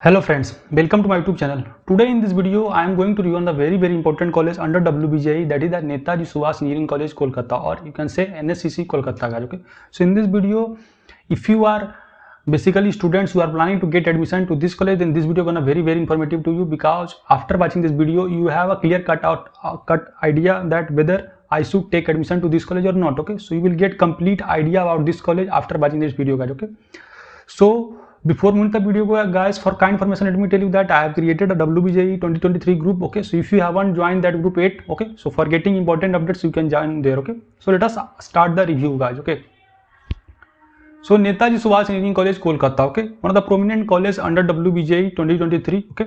Hello friends, welcome to my YouTube channel. Today in this video I am going to review on the very important college under WBJE, that is the Netaji Subhash Engineering College Kolkata, or you can say NSCC Kolkata guys. Okay, so in this video, if you are basically students who are planning to get admission to this college, then this video gonna very informative to you, because after watching this video you have a clear cut idea that whether I should take admission to this college or not. Okay, so you will get complete idea about this college after watching this video guys. Okay, so before moving the video guys, for kind information, let me tell you that I have created a WBJE 2023 group. Okay, so if you haven't joined that group yet, okay, so for getting important updates you can join there. Okay, so let us start the review guys. Okay, so Netaji Subhash Engineering College Kolkata, okay, one of the prominent college under WBJE 2023. Okay,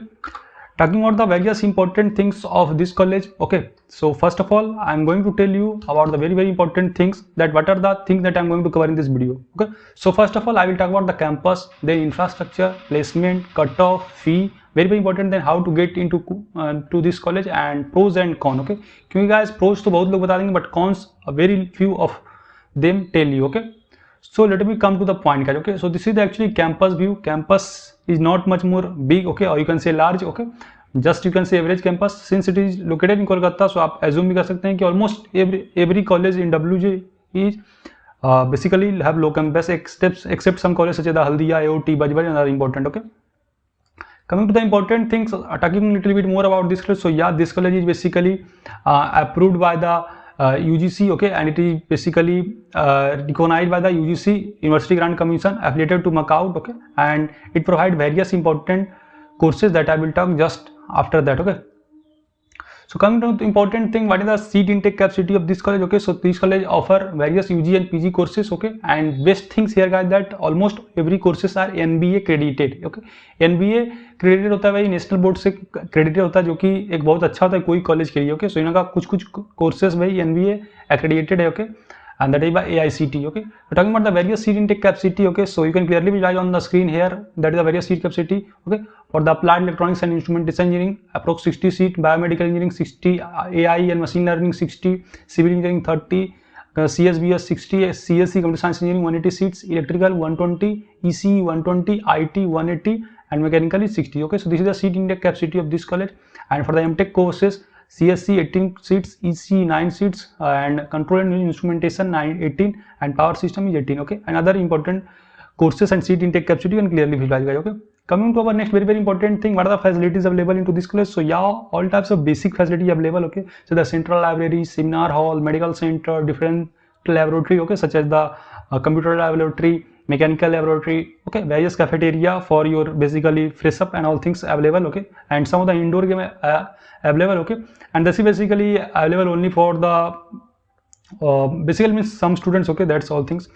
talking about the various important things of this college. Okay, so first of all I am going to tell you about the very important things, that what are the things that I am going to cover in this video. Okay, so first of all I will talk about the campus, then infrastructure, placement, cutoff, fee, very important, then how to get into to this college, and pros and cons. Okay, क्योंकि guys pros तो बहुत लोग बता देंगे, but cons a very few of them tell you. Okay, so let me come to the point guys. Okay, so this is the actually campus view. Campus is not much more big, okay, or you can say large. Okay, just you can say average campus, since it is located in Kolkata, so आप assume भी कर सकते हैं कि almost every college in WJ is basically have low campus except some colleges such as the Haldia, AOT, Bajbaj, and other important. Okay, coming to the important things, talking a little bit more about this college. So yeah, this college is basically approved by the UGC, okay, and it is basically recognized by the UGC University Grant Commission, affiliated to Macau. Okay, and it provides various important courses that I will talk just after that. Okay, so coming to the important thing, what is the seat intake capacity of this college? Okay, so this college offer various UG and PG courses. Okay, and best things here guys that almost every courses are NBA credited. Okay, NBA credited होता है भाई, national board से credited होता है, जो कि एक बहुत अच्छा होता है कोई कॉलेज के लिए. ओके, सो इनका कुछ कोर्सेज भाई एनबीए एक्रेडिटेड है. Okay, and that is by AICT. Okay, we're talking about the various seat intake capacity. Okay, so you can clearly visualize on the screen here, that is the various seat capacity. Okay, for the applied electronics and instrumentation engineering approx 60 seat, biomedical engineering 60, AI and machine learning 60, civil engineering 30, CSBS 60, CSC computer science engineering 180 seats, electrical 120, ECE 120, IT 180, and mechanical is 60. Okay, so this is the seat intake capacity of this college. And for the MTech courses, CSC 18 seats, EC 9 seats, and control and instrumentation 18, and power system is 18. Okay, and other important courses and seat intake capacity you can clearly visualize guys. Okay, coming to our next very important thing, what are the facilities available into this college? So yeah, all types of basic facility available. Okay, so the central library, seminar hall, medical center, different laboratory, okay, such as the computer laboratory, mechanical laboratory, okay, various cafeteria for your basically fresh up and all things available. Okay, and some of the indoor game available. Okay, and this is basically available only for the basically means some students. Okay, that's all things.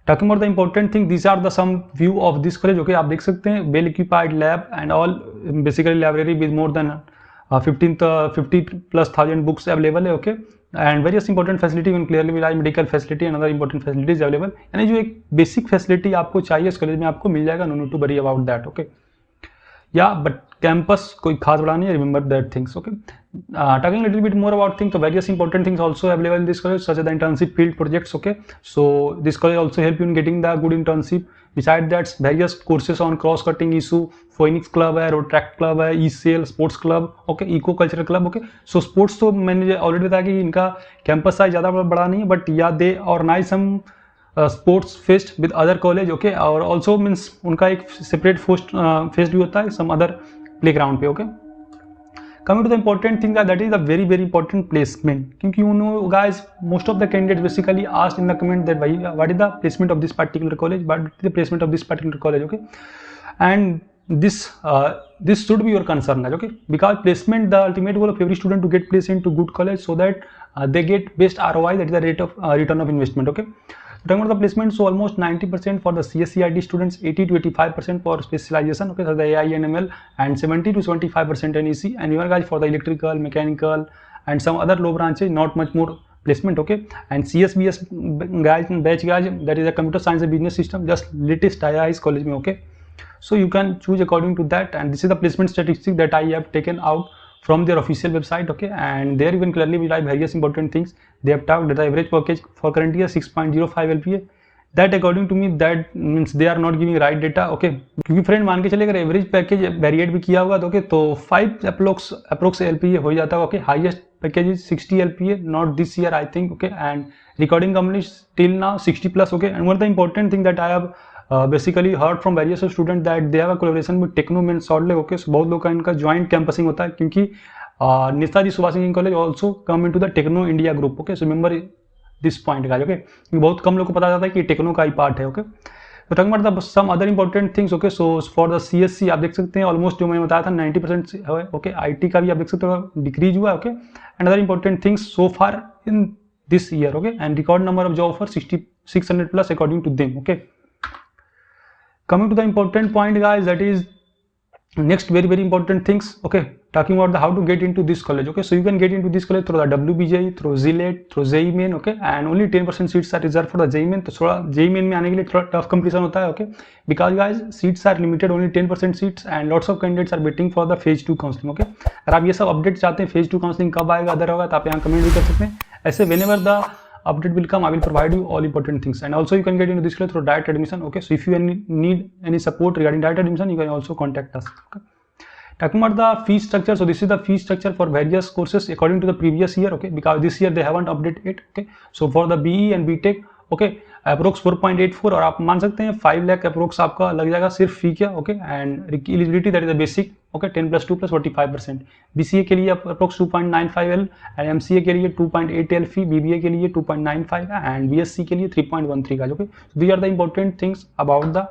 Talking about the important thing, these are the some view of this college. Okay, आप देख सकते हैं well occupied lab and all, basically library with more than 50,000 books available है. Okay, and various important facility you can clearly visualize, medical facility and other important facilities available. यानी जो एक basic facility आपको चाहिए इस कॉलेज में आपको मिल जाएगा, no need to worry about that. Okay, yeah, but campus कोई खास बड़ा नहीं है, remember that things. Okay, talking a little bit more about things, so various important things also available in this college, such as the internship field projects. Okay, so this college also help you in getting the good internship. Besides that, various courses on cross cutting issue, Phoenix club है, Rotract club है, ECL sports club, okay, eco cultural club. Okay, so sports तो मैंने already बताया कि इनका campus size ज़्यादा बड़ा नहीं है, बट या they organize some sports fest with other college. Okay, और ऑल्सो मीन्स उनका एक सेपरेट फेस्ट भी होता है सम अदर प्ले ग्राउंड पे. Okay, coming to the important thing that is a very important placement, क्योंकि you know guys, most of the candidates basically asked in the comment that what is the placement of this particular college, what is the placement of this particular college. Okay, and this should be your concern guys. Okay, because placement, the ultimate goal of every student to get placed into good college so that they get best ROI, that is the rate of return of investment. Okay, talking about the placement, so almost 90% for the CSCIT students, 80 to 85% for specialization. Okay, so the AI and ML, and 70 to 75% NEC, and even guys for the electrical, mechanical, and some other low branches, not much more placement. Okay, and CSBS guys, batch guys, that is a computer science and business system, just latest आया इस college में. Okay, so you can choose according to that, and this is the placement statistic that I have taken out from their official website. Okay, and there you can clearly visualize various important things. They have talked that the average package for current year 6.05 LPA, that according to me that means they are not giving right data, okay. क्योंकि friend मान के चले अगर average package variate भी किया होगा तो okay, तो 5 अप्रोक्स एलपीए हो जाता है, okay. Highest package is 60 LPA, not this year I think, okay. And recording company till now 60 plus, okay. And one of the important thing that I have basically heard from various student that they have a collaboration with Techno means salt lake, okay. So बहुत लोग का इनका joint campusing होता है, क्योंकि Netaji Subhash engineering college also come into the Techno India group, okay. So remember this point guys, okay. बहुत कम लोग को पता जाता है कि टेक्नो का ही पार्ट है, ओके। तो talking about the some other important things, okay. So for the CSC आप देख सकते हैं ऑलमोस्ट जो मैंने बताया था 90% है, ओके। आईटी का भी आप देख सकते हो डिक्रीज हुआ है, okay. And other important things so far in this year, okay. And record number of job offer 600 plus according to them, okay. Coming to the important point guys, that is next very important things, okay. Talking about the how to get into this college, okay. So you can get into this college through the WBJE, through ZLET, through JEE Main, okay. And only 10% seats are reserved for the JEE Main. तो थोड़ा JEE Main में आने के लिए थोड़ा tough competition होता है, okay. Because guys seats are limited, only 10% seats and lots of candidates are waiting for the phase 2 counseling, okay. अगर आप ये सब अपडेट चाहते हैं phase 2 counseling कब आएगा अदर होगा, तो आप यहाँ कमेंट भी कर सकते हैं। ऐसे whenever the update will come, I will provide you all important things. And also you can get into this college through direct admission, okay. So if you need any support regarding direct admission, you can also contact us, okay. Talking about the fee structure, so this is the fee structure for various courses according to the previous year, okay, because this year they haven't updated it, okay. So for the BE and BTech, okay, approx 4.84 और आप मान सकते हैं 5 lakh approx आपका लग जाएगा सिर्फ फी क्या, okay. And eligibility that is the basic, okay, 10+2 + 45%। BCA के लिए अप्रोक्स 2.95 एल एंड एमसीए के लिए 2.8 एल फी, बीबीए के लिए 2.95 है एंड बीएससी के लिए 3.13 का, okay. These are the important things about the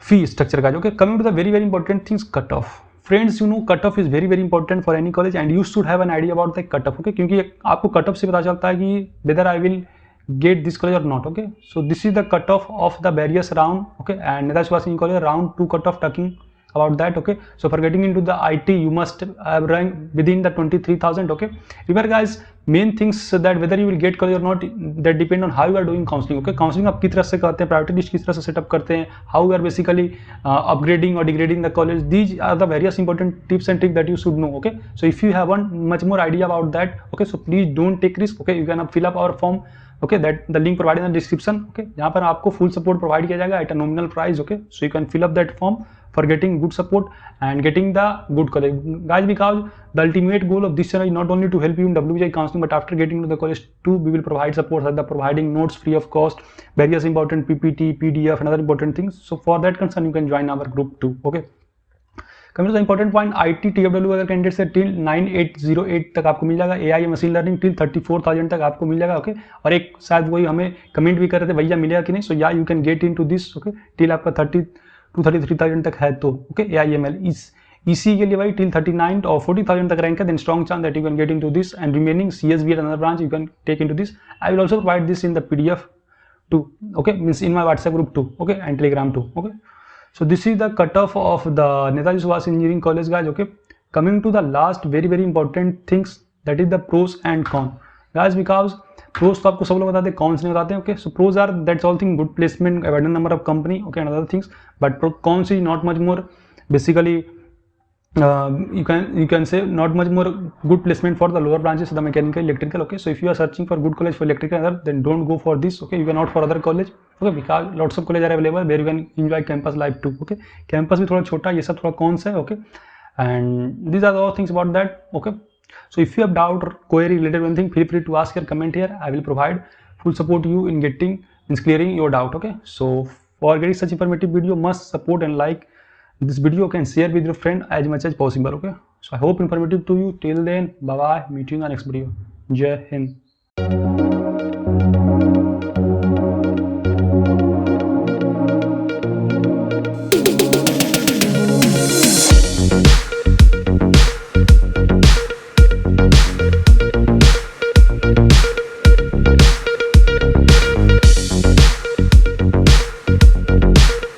fee structure का, okay. Coming to the very important things, cut off. Friends you know cut off is very important for any college and you should have an idea about the cut off, okay. क्योंकि आपको cut off से पता चलता है कि whether I will get this college or not, okay. So this is the cutoff of the various round, okay. And Netaji Subhash College round 2 cutoff, talking about that, okay. So for getting into the IT you must have ranked within the 23,000, okay. Remember guys, main things that whether you will get college or not, that depend on how you are doing counseling, okay. Counseling आप किस तरह से करते हैं, priority list किस तरह से setup करते हैं, how you are basically upgrading or degrading the college. These are the various important tips and tricks that you should know, okay. So if you have one much more idea about that, okay, so please don't take risk, okay. You can fill up our form, okay, that the link provided in the description, okay. यहाँ पर आपको full support provide किया जाएगा at a nominal price, okay. So you can fill up that form for getting good support and getting the good college, guys, because the ultimate goal of this channel is not only to help you in WBJE counseling, but after getting into the college too, we will provide support like the providing notes free of cost, various important PPT, PDF and other important things. So for that concern you can join our group too, okay. Coming to the important point, IT TFW अगर candidate से till 9808 तक आपको मिल जाएगा, AI machine learning till 34,000 तक आपको मिल जाएगा, okay. और एक शायद वही हमें कमेंट भी कर रहे थे भैया मिलेगा कि नहीं, सो या you can get into this, okay, till आपका 32-33,000 तक है तो, ओके। AIML इसी के लिए भाई टिल 39 और 40,000 तक रैंक है, then strong chance that you can get into this and remaining CSB another branch you can take into this. I will also provide this in the PDF too, okay, means in my WhatsApp group too, okay, and Telegram too, okay. So this is the cutoff of the Netaji Subhash Engineering College, guys, okay. Coming to the last very important things, that is the pros and cons, guys, because pros तो आपको सब लोग बताते हैं, cons नहीं बताते हैं, okay. So pros are that's all thing, good placement, abundant number of company, okay, and other things, but cons is not much more, basically you can say not much more good placement for the lower branches, the mechanical, electrical, okay. So if you are searching for good college for electrical and other, then don't go for this, okay. You can opt for other college, okay, because lots of college are available where you can enjoy campus life too, okay. campus भी थोड़ा छोटा, ये सब थोड़ा cons है, okay. And these are all things about that, okay. So if you have doubt or query related to anything, feel free to ask your comment here. I will provide full support you in clearing your doubt, okay. So for getting such informative video, must support and like this video, can share with your friend as much as possible, okay. So I hope informative to you. Till then, bye bye, meet you in the next video. Jai Hind.